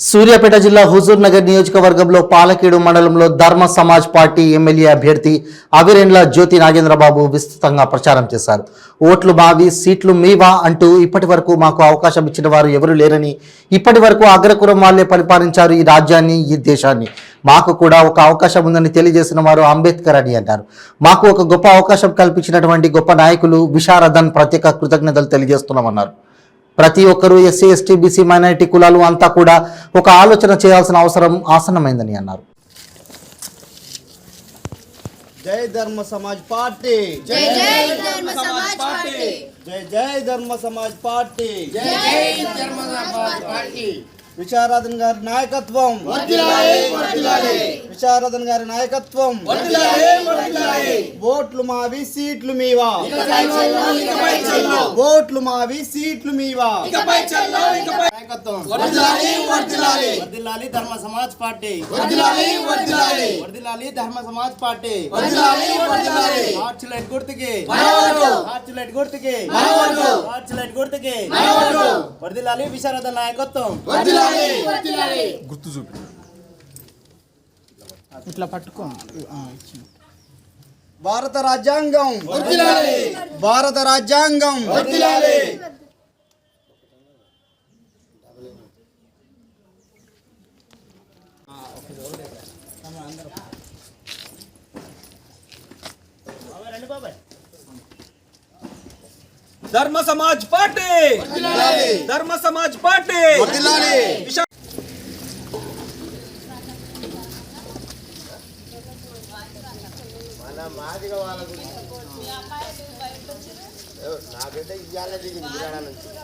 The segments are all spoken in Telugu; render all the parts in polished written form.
సూర్యాపేట జిల్లా హుజూర్ నగర్ నియోజకవర్గంలో పాలకేడు మండలంలో ధర్మ సమాజ్ పార్టీ ఎమ్మెల్యే అభ్యర్థి అవిరెండ్ల జ్యోతి నాగేంద్రబాబు విస్తృతంగా ప్రచారం చేశారు. ఓట్లు మావి, సీట్లు మీవా అంటూ ఇప్పటి వరకు మాకు అవకాశం ఇచ్చిన వారు ఎవరు లేరని, ఇప్పటి వరకు అగ్రకులం వాళ్లే పరిపాలించారు ఈ రాజ్యాన్ని, ఈ దేశాన్ని. మాకు కూడా ఒక అవకాశం ఉందని తెలియజేసిన వారు అంబేద్కర్ అని అన్నారు. మాకు ఒక గొప్ప అవకాశం కల్పించినటువంటి గొప్ప నాయకులు విశారదన్ ప్రత్యేక కృతజ్ఞతలు తెలియజేస్తున్నామన్నారు. ప్రతి ఒక్కరూ ఎస్సీ, ఎస్టీ, బీసీ, మైనారిటీ కులాలు అంతా కూడా ఒక ఆలోచన చేయాల్సిన అవసరం ఆసన్నమైందని అన్నారు. జై ధర్మ సమాజ్ పార్టీ, జై జై ధర్మ సమాజ్ పార్టీ, జై జై ధర్మ సమాజ్ పార్టీ, జై జై ధర్మ సమాజ్ పార్టీ. విశారదన్ గారి నాయకత్వం వర్ధిల్లాలి, వర్ధిల్లాలి. విశారదన్ గారి నాయకత్వం వర్ధిల్లాలి, వర్ధిల్లాలి. ఓట్లు మావి, సీట్లు మీవా. ఇకపై చల్లో, ఇకపై చల్లో. ఓట్లు మావి, సీట్లు మీవా. ఇకపై చల్లో, ఇకపై నాయకత్వం వర్ధిల్లాలి, వర్ధిల్లాలి. వర్ధిల్లాలి ధర్మ సమాజ్ పార్టీ, వర్ధిల్లాలి, వర్ధిల్లాలి. వర్ధిల్లాలి ధర్మ సమాజ్ పార్టీ. వర్ధిల్లాలి, వర్ధిల్లాలి. టార్చ్ లైట్ గుర్తుకి, మన ఓటు. టార్చ్ లైట్ గుర్తుకి, మన ఓటు. టార్చ్ లైట్ గుర్తుకి, మన ఓటు. వర్ధిల్లాలి విశారదన్ నాయకత్వం. వర్ధిల్లాలి, వర్ధిల్లాలి. గుర్తు చూపి ఇట్లా పట్టుకో. భారత రాజ్యాంగం వర్ధిల్లాలి, భారత రాజ్యాంగం వర్ధిల్లాలి. ధర్మ సమాజ్ పార్టీ, వర్ధిల్లాలి, ధర్మ సమాజ్ పార్టీ. వర్ధిల్లాలి.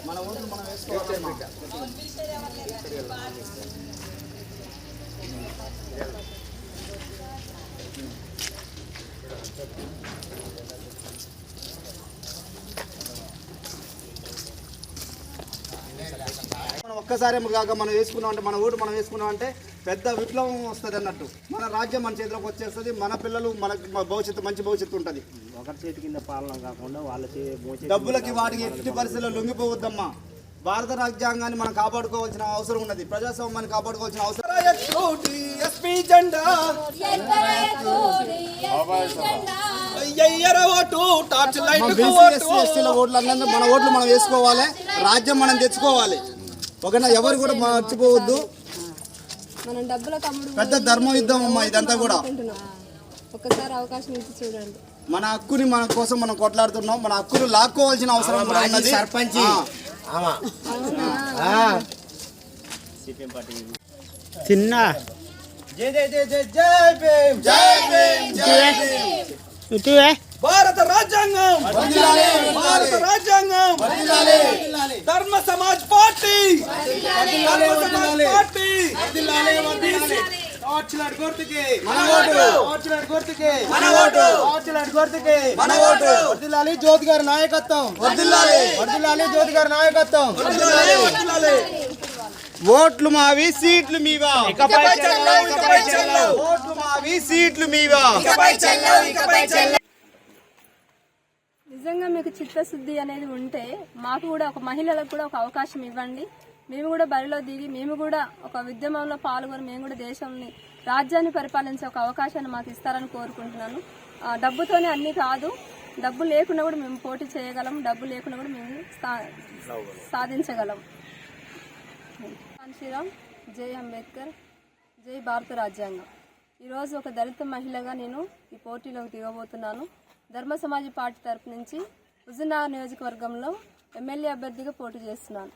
మన ఓట్లు మనం వేసుకోవాలి. మనం ఒక్కసారి కాక మనం వేసుకున్నాం అంటే, మన ఓటు మనం వేసుకున్నాం అంటే పెద్ద విప్లవం వస్తుంది అన్నట్టు. మన రాజ్యం మన చేతిలోకి వచ్చేస్తుంది. మన పిల్లలు మనకి భవిష్యత్తు, మంచి భవిష్యత్తు ఉంటుంది. ఒకరి చేతి కింద పాలన కాకుండా వాళ్ళ డబ్బులకి వాటికి ఎట్టి పరిస్థితుల్లో లొంగిపోవద్దమ్మా. భారత రాజ్యాంగాన్ని మనం కాపాడుకోవాల్సిన అవసరం ఉన్నది. ప్రజాస్వామ్యాన్ని కాపాడుకోవాల్సిన అవసరం. ఎస్పీ జెండా ఎయ్యర ఓటు, టార్చ్ లైట్ కు ఓటు. ఎస్టీల ఓట్లు అన్నందుకు మన ఓట్లు మనం వేసుకోవాలి. రాజ్యం మనం తెచ్చుకోవాలి. ఒకనా ఎవరు కూడా మర్చిపోవద్దు. మనం డబ్బుల కమ్ముడు పెద్ద ధర్మ యుద్ధం అమ్మా ఇదంతా కూడా. ఒక్కసారి అవకాశం ఇచ్చి చూడండి. మన హక్కుని మన కోసం మనం కొట్లాడుతున్నాం. మన హక్కును లాక్కోవాల్సిన అవసరం కూడా ఉన్నది. సర్పంచ్ చిన్న జై జై జై జై జై భీమ్, జై భీమ్, జై భీమ్. ఇటువే భారత రాజ్యాంగం, వర్ధిల్లాలి, భారత రాజ్యాంగం, వర్ధిల్లాలి. ధర్మ సమాజ్ పార్టీ, వర్ధిల్లాలి, ధర్మ సమాజ్ పార్టీ. వర్ధిల్లాలి, వర్ధిల్లాలి. టార్చ్ లైట్ గుర్తుకి, మన ఓటు. టార్చ్ లైట్ గుర్తుకి, మన ఓటు. టార్చ్ లైట్ గుర్తుకి, మన ఓటు. వర్ధిల్లాలి జ్యోతి గారి నాయకత్వం, వర్ధిల్లాలి. వర్ధిల్లాలి జ్యోతి గారి నాయకత్వం. వర్ధిల్లాలి. వర్ధిల్లాలి. ఓట్లు మావి, సీట్లు మీవా. ఇకపై చల్లో, ఇకపై చల్లో. ఓట్లు మావి, సీట్లు మీవా. ఇకపై చల్లో, ఇకపై చల్లో. నిజంగా మీకు చిత్తశుద్ధి అనేది ఉంటే మాకు కూడా, ఒక మహిళలకు కూడా ఒక అవకాశం ఇవ్వండి. మేము కూడా బరిలో దిగి, మేము కూడా ఒక ఉద్యమంలో పాల్గొని, మేము కూడా దేశాన్ని, రాజ్యాన్ని పరిపాలించే ఒక అవకాశాన్ని మాకు ఇస్తారని కోరుకుంటున్నాను. డబ్బుతోనే అన్నీ కాదు, డబ్బు లేకుండా కూడా మేము పోటీ చేయగలం, డబ్బు లేకుండా కూడా మేము సాధించగలం. శ్రీరామ్, జై అంబేద్కర్, జై భారత రాజ్యాంగం. ఈరోజు ఒక దళిత మహిళగా నేను ఈ పోటీలోకి దిగబోతున్నాను. ధర్మ సమాజ్ పార్టీ తరపు నుంచి హుజూర్నగర్ నియోజకవర్గంలో ఎమ్మెల్యే అభ్యర్థిగా పోటీ చేస్తున్నాను.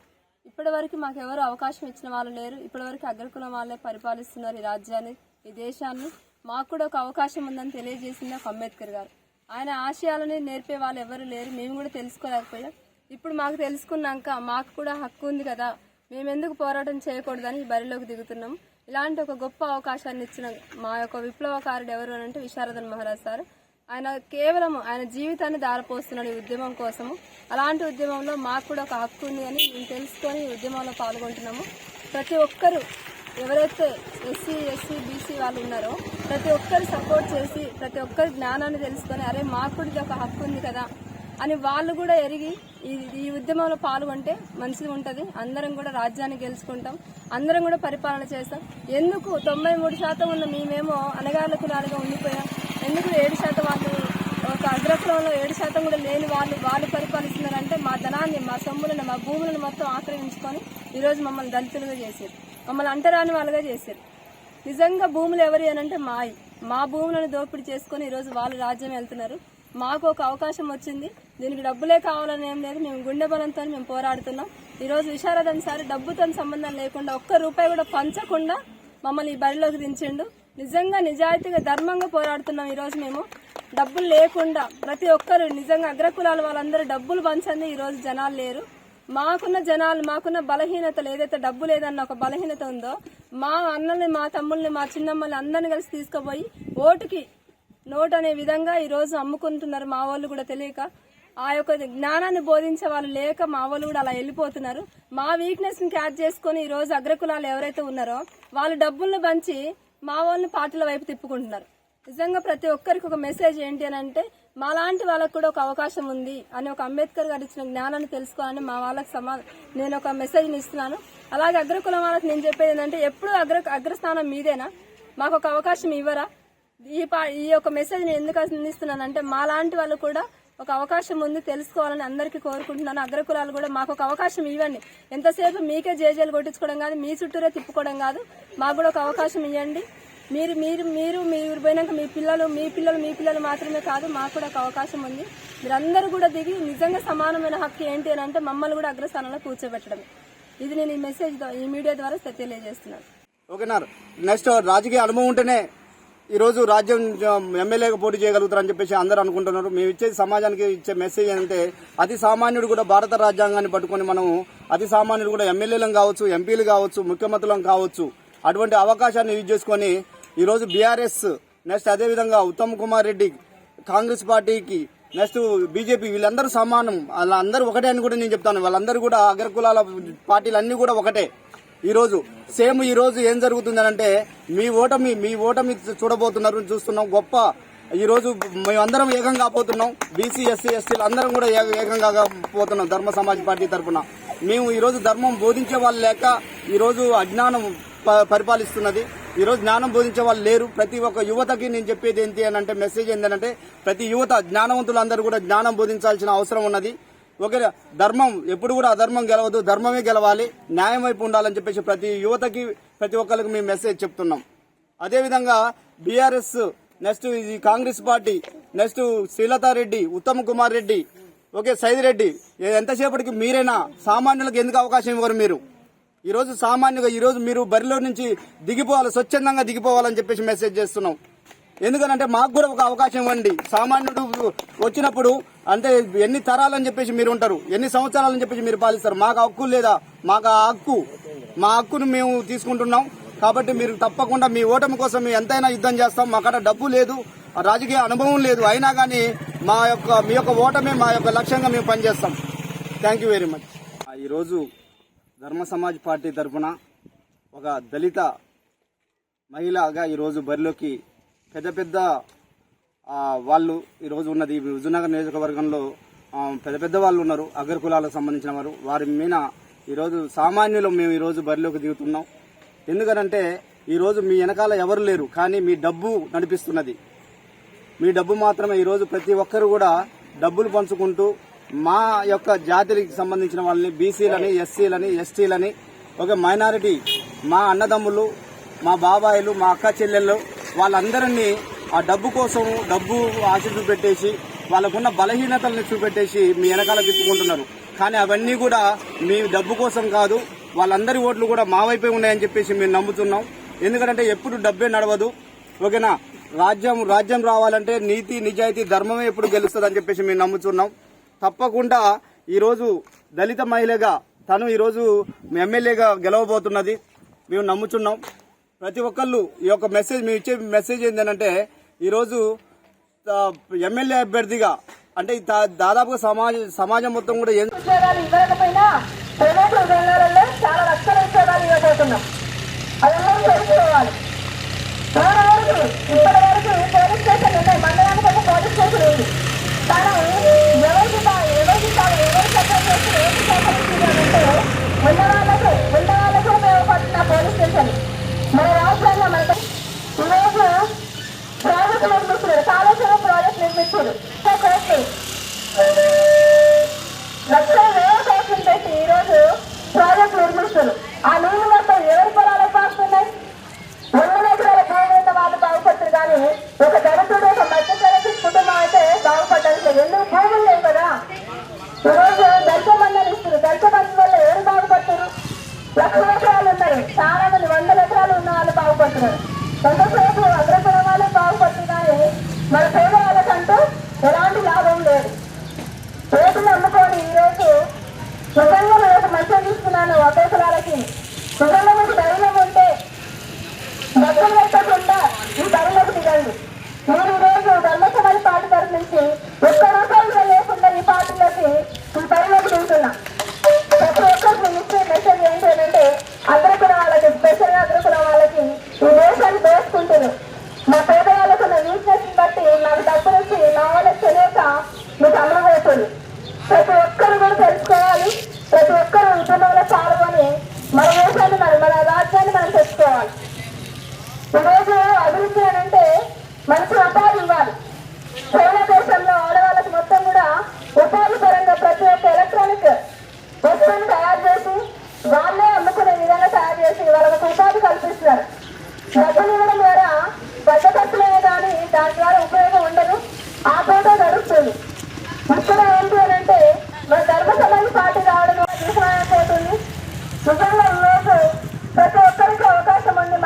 ఇప్పటివరకు మాకు ఎవరు అవకాశం ఇచ్చిన వాళ్ళు లేరు. ఇప్పటివరకు అగ్రకులం వాళ్ళే పరిపాలిస్తున్నారు ఈ రాజ్యాన్ని, ఈ దేశాన్ని. మాకు కూడా ఒక అవకాశం ఉందని తెలియజేసింది ఒక అంబేద్కర్ గారు. ఆయన ఆశయాలని నేర్పే వాళ్ళు ఎవరు లేరు. మేము కూడా తెలుసుకోలేకపోయాం. ఇప్పుడు మాకు తెలుసుకున్నాక మాకు కూడా హక్కు ఉంది కదా, మేము ఎందుకు పోరాటం చేయకూడదని ఈ బరిలోకి దిగుతున్నాం. ఇలాంటి ఒక గొప్ప అవకాశాన్ని ఇచ్చిన మా యొక్క విప్లవకారుడు ఎవరు అని అంటే విశారదన్ మహారాజ్ సార్. ఆయన కేవలం ఆయన జీవితాన్ని దారపోస్తున్నాడు ఈ ఉద్యమం కోసము. అలాంటి ఉద్యమంలో మాకు కూడా ఒక హక్కు ఉంది అని మేము తెలుసుకొని ఈ ఉద్యమంలో పాల్గొంటున్నాము. ప్రతి ఒక్కరు ఎవరైతే ఎస్సీ, బీసీ వాళ్ళు ఉన్నారో ప్రతి ఒక్కరు సపోర్ట్ చేసి, ప్రతి ఒక్కరి జ్ఞానాన్ని తెలుసుకొని, అరే మాకు కూడా ఒక హక్కు ఉంది కదా, అని వాళ్ళు కూడా ఎరిగి ఈ ఉద్యమంలో పాల్గొంటే మంచిగా ఉంటుంది. అందరం కూడా రాజ్యాన్ని గెలుచుకుంటాం, అందరం కూడా పరిపాలన చేస్తాం. ఎందుకు 93% ఉన్న మేమేమో అనగాళ్ళ కులాలుగా ఉండిపోయాం? ఎందుకు 7% వాళ్ళు ఒక అగ్రకులంలో 7% కూడా లేని వాళ్ళు పరిపాలిస్తున్నారంటే మా ధనాన్ని, మా సొమ్ములను, మా భూములను మొత్తం ఆక్రమించుకొని ఈరోజు మమ్మల్ని దళితులుగా చేశారు, మమ్మల్ని అంటరాని వాళ్ళుగా చేశారు. నిజంగా భూములు ఎవరి అనంటే మా భూములను దోపిడీ చేసుకొని ఈరోజు వాళ్ళు రాజ్యం వెళ్తున్నారు. మాకు ఒక అవకాశం వచ్చింది, దీనికి డబ్బులే కావాలని ఏం లేదు, మేము గుండె బలంతో మేము పోరాడుతున్నాం. ఈరోజు విశారదన్ సార్ డబ్బుతో సంబంధం లేకుండా ఒక్క రూపాయి కూడా పంచకుండా మమ్మల్ని ఈ బరిలోకి దించిండు. నిజంగా నిజాయితీగా ధర్మంగా పోరాడుతున్నాం. ఈరోజు మేము డబ్బులు లేకుండా ప్రతి ఒక్కరు నిజంగా అగ్రకులాల వాళ్ళందరూ డబ్బులు పంచండి ఈరోజు జనాలు లేరు. మాకున్న బలహీనతలు ఏదైతే డబ్బు లేదన్న ఒక బలహీనత ఉందో మా అన్నల్ని, మా తమ్ముల్ని, మా చిన్నమ్మల్ని అందరిని కలిసి తీసుకుపోయి ఓటుకి నోటు అనే విధంగా ఈరోజు అమ్ముకుంటున్నారు. మా వాళ్ళు కూడా తెలియక ఆ యొక్క జ్ఞానాన్ని బోధించే వాళ్ళు లేక మా వాళ్ళు కూడా అలా వెళ్ళిపోతున్నారు. మా వీక్నెస్ ని క్యాచ్ చేసుకుని ఈరోజు అగ్రకులాలు ఎవరైతే ఉన్నారో వాళ్ళు డబ్బులను పంచి మా వాళ్ళని పార్టీల వైపు తిప్పుకుంటున్నారు. నిజంగా ప్రతి ఒక్కరికి ఒక మెసేజ్ ఏంటి అని అంటే మాలాంటి వాళ్ళకు కూడా ఒక అవకాశం ఉంది అని ఒక అంబేద్కర్ గారు ఇచ్చిన జ్ఞానాన్ని తెలుసుకోవాలని మా వాళ్ళకి నేను ఒక మెసేజ్ని ఇస్తున్నాను. అలాగే అగ్రకులం వాళ్ళకి నేను చెప్పేది ఏంటంటే ఎప్పుడు అగ్రస్థానం మీదేనా, మాకు ఒక అవకాశం ఇవ్వరా? ఈ యొక్క మెసేజ్ నేను ఎందుకు అందిస్తున్నానంటే మాలాంటి వాళ్ళు కూడా ఒక అవకాశం ఉంది తెలుసుకోవాలని అందరికీ కోరుకుంటున్నాను. అగ్రకులాలు కూడా మాకు ఒక అవకాశం ఇవ్వండి. ఎంతసేపు మీకే జేజేలు కొట్టించుకోవడం కాదు, మీ చుట్టూరే తిప్పుకోవడం కాదు, మాకు కూడా ఒక అవకాశం ఇవ్వండి. మీరు పోయినాక మీ పిల్లలు మాత్రమే కాదు, మాకు కూడా ఒక అవకాశం ఉంది. మీరందరూ కూడా దిగి నిజంగా సమానమైన హక్కు ఏంటి అని అంటే మమ్మల్ని కూడా అగ్రస్థానంలో కూర్చోబెట్టడమే. ఇది నేను ఈ మెసేజ్ ఈ మీడియా ద్వారా తెలియజేస్తున్నాను. ఓకేనా. నెక్స్ట్ రాజకీయ అనుభవం ఉంటేనే ఈరోజు రాజ్యం ఎమ్మెల్యేగా పోటీ చేయగలుగుతారని చెప్పేసి అందరూ అనుకుంటున్నారు. మేము ఇచ్చేది సమాజానికి ఇచ్చే మెసేజ్ అంటే అతి సామాన్యుడు కూడా భారత రాజ్యాంగాన్ని పట్టుకొని మనం అతి సామాన్యుడు కూడా ఎమ్మెల్యేలం కావచ్చు, ఎంపీలు కావచ్చు, ముఖ్యమంత్రులం కావచ్చు, అటువంటి అవకాశాన్ని యూజ్ చేసుకొని ఈరోజు బీఆర్ఎస్ నెక్స్ట్ అదేవిధంగా ఉత్తమ్ కుమార్ రెడ్డి కాంగ్రెస్ పార్టీకి నెక్స్ట్ బీజేపీ వీళ్ళందరూ సమానం, వాళ్ళందరూ ఒకటే అని కూడా నేను చెప్తాను. వాళ్ళందరూ కూడా అగ్రకులాల పార్టీలు అన్ని కూడా ఒకటే. ఈరోజు సేమ్ ఈరోజు ఏం జరుగుతుందనంటే మీ ఓటమి చూస్తున్నాం. గొప్ప ఈరోజు మేమందరం ఏకంగా పోతున్నాం. బీసీ, ఎస్సీ, ఎస్టీలు అందరం కూడా ఏకంగా పోతున్నాం. ధర్మ సమాజ్ పార్టీ తరఫున మేము ఈరోజు ధర్మం బోధించే వాళ్ళు లేక ఈరోజు అజ్ఞానం పరిపాలిస్తున్నది. ఈరోజు జ్ఞానం బోధించే వాళ్ళు లేరు. ప్రతి ఒక్క యువతకి నేను చెప్పేది ఏంటి అని అంటే మెసేజ్ ఏంటంటే ప్రతి యువత జ్ఞానవంతులందరూ కూడా జ్ఞానం బోధించాల్సిన అవసరం ఉన్నది. ఓకే, ధర్మం ఎప్పుడు కూడా అధర్మం గెలవదు, ధర్మమే గెలవాలి, న్యాయం వైపు ఉండాలని చెప్పేసి ప్రతి యువతకి ప్రతి ఒక్కరికి మేము మెసేజ్ చెప్తున్నాం. అదేవిధంగా బీఆర్ఎస్ నెక్స్ట్ ఇది Congress party next Srilatha Reddy, Uttam Kumar Reddy, okay Saidireddy, ఎంతసేపటికి మీరైనా సామాన్యులకు ఎందుకు అవకాశం ఇవ్వరు? మీరు ఈరోజు సామాన్యుగా ఈరోజు మీరు బరిలో నుంచి దిగిపోవాలి, స్వచ్ఛందంగా దిగిపోవాలని చెప్పేసి మెసేజ్ చేస్తున్నాం. ఎందుకనంటే మాకు కూడా ఒక అవకాశం ఇవ్వండి. సామాన్యుడు వచ్చినప్పుడు అంటే ఎన్ని తరాలని చెప్పేసి మీరు ఉంటారు, ఎన్ని సంవత్సరాలని చెప్పేసి మీరు పాలిస్తారు. మాకు హక్కు లేదా? మాకు మా హక్కును మేము తీసుకుంటున్నాం. కాబట్టి మీరు తప్పకుండా మీ ఓటమి కోసం మేము ఎంతైనా యుద్ధం చేస్తాం. మాకడ డబ్బు లేదు, రాజకీయ అనుభవం లేదు, అయినా కానీ మీ యొక్క ఓటమే మా యొక్క లక్ష్యంగా మేము పనిచేస్తాం. Thank you very much. ఈరోజు ధర్మ సమాజ్ పార్టీ తరఫున ఒక దళిత మహిళగా ఈరోజు బరిలోకి పెద్ద వాళ్ళు ఈరోజు ఉన్నది హుజూర్నగర్ నియోజకవర్గంలో పెద్ద వాళ్ళు ఉన్నారు, అగ్రకులాలకు సంబంధించిన వారు. వారి మీద ఈరోజు సామాన్యులు మేము ఈరోజు బరిలోకి దిగుతున్నాం. ఎందుకనంటే ఈరోజు మీ వెనకాల ఎవరు లేరు, కానీ మీ డబ్బు నడిపిస్తున్నది. మీ డబ్బు మాత్రమే. ఈరోజు ప్రతి ఒక్కరు కూడా డబ్బులు పంచుకుంటూ మా యొక్క జాతికి సంబంధించిన వాళ్ళని బీసీలని, ఎస్సీలని, ఎస్టీలని, ఒక మైనారిటీ మా అన్నదమ్ములు, మా బాబాయిలు, మా అక్క చెల్లెళ్ళు వాళ్ళందరినీ ఆ డబ్బు కోసం డబ్బు ఆశ చూపెట్టేసి వాళ్ళకున్న బలహీనతల్ని చూపెట్టేసి మీ వెనకాల తిప్పుకుంటున్నారు. కానీ అవన్నీ కూడా మీ డబ్బు కోసం కాదు, వాళ్ళందరి ఓట్లు కూడా మా వైపే ఉన్నాయని చెప్పేసి మేము నమ్ముతున్నాం. ఎందుకంటే ఎప్పుడు డబ్బే నడవదు. ఓకేనా. రాజ్యం రావాలంటే నీతి, నిజాయితీ, ధర్మమే ఎప్పుడు గెలుస్తుంది అని చెప్పేసి మేము నమ్ముతున్నాం. తప్పకుండా ఈరోజు దళిత మహిళగా తను ఈరోజు ఎమ్మెల్యేగా గెలవబోతున్నది మేము నమ్ముతున్నాం. ప్రతి ఒక్కళ్ళు ఈ యొక్క మెసేజ్ మేము ఇచ్చే మెసేజ్ ఏంటంటే ఈరోజు ఎమ్మెల్యే అభ్యర్థిగా అంటే దాదాపుగా సమాజం మొత్తం కూడా ఉద్యోగాలు ఇవ్వకపోయినా ప్రైవేట్ రంగాలలో చాలా లక్షల ఉద్యోగాలు ఇవ్వబోతున్నాం. అదందరూ తెలుసుకోవాలి. ఇప్పటి వరకు పోలీస్ స్టేషన్ ఉన్నాయి, మండలానికి ఒక పోలీస్ స్టేషన్ ఉంది. కానీ ఎవరికి ఉన్న వాళ్ళకే ఉపయోగపడుతున్న పోలీస్ స్టేషన్ మన రాష్ట్రంలో మనకు ఈరోజు ప్రాజెక్టు నిర్మిస్తున్నారు. కాళేశ్వరం ప్రాజెక్ట్ నిర్మిస్తున్నారు. లక్షల వేల కోట్లు పెట్టి ఈరోజు ప్రాజెక్ట్ నిర్మిస్తున్నారు. ఆ నీళ్లు మొత్తం ఎవరి పొలాలకు పారుతున్నాయి? 100 ఎకరాల భూమి ఉన్న వాళ్ళు బాగుపడుతుంది, కానీ ఒక దళితుడు ఒక మధ్యతరగతి కుటుంబం అయితే బాగుపడడానికి లేదు. ఎందుకు? భూములు లేవు కదా. ఈరోజు దళిత బంధాలు ఇస్తారు. దళిత బంధు వల్ల ఎవరు బాగుపడుతున్నారు? లక్షల ఎకరాలు ఉన్నారు, చాలా మంది 100 ఎకరాలు ఉన్న వాళ్ళు బాగుపడుతున్నారు. కొంతసేపు అగ్రకుల వాళ్ళు బాగుపడుతుంది, కానీ మన పేద వాళ్ళకంటూ ఎలాంటి లాభం లేదు. రేటును అమ్ముకొని ఈరోజు నిజంగా నేను మంచిగా తీసుకున్నాను. ఒకే కులాలకి నిజంగా మీకు ధైర్యం ఉంటే డబ్బులు పెట్టకుండా ఈ బరిలోకి దిగండి. నేను ఈరోజు ధర్మ సమాజ్ పార్టీ తరఫు నుంచి ఒక్క రూపాయలు లేకుండా ఈ పార్టీలోకి ఈ బరిలోకి దిగుతున్నా. ప్రతి ఒక్కరికి ఇచ్చే మెసేజ్ ఏంటంటే అగ్రకుల వాళ్ళకి, స్పెషల్గా అగ్రకుల వాళ్ళకి ఈ దేశాన్ని దోచుకుంటారు. మా పేద వాళ్ళకున్న వీక్నెస్ బట్టి నాకు డబ్బులు వచ్చి నా వాళ్ళకి తెలియక మీకు అమ్మబోతుంది. ప్రతి ఒక్కరు కూడా తెలుసుకోవాలి. ప్రతి ఒక్కరు ఉద్యమంలో పాల్గొని మన దేశాన్ని మన రాజ్యాన్ని మనం తెచ్చుకోవాలి. ఈరోజు అభివృద్ధి అని అంటే మంచి ఉపాధి ఇవ్వాలి. చైనా దేశంలో ఆడవాళ్ళకి మొత్తం కూడా ఉపాధి పరంగా ప్రతి ఒక్క ఎలక్ట్రానిక్ వస్తువుని తయారు చేసి వాళ్ళే అమ్ముకునే విధంగా తయారు చేసి వాళ్ళకు ఉపాధి కల్పిస్తున్నారు. డబ్బులు ఇవ్వడం ద్వారా పెద్ద ఖర్చులే కానీ దాని ద్వారా ఉపయోగం ఉండదు, ఆ పేద గడుస్తుంది. ఇక్కడ ఏంటి అని అంటే మన ధర్మ సమాజ్ పార్టీ రావడం విషయమైపోతుంది. నిజంగా ఈరోజు ప్రతి ఒక్కరికి అవకాశం ఉంది.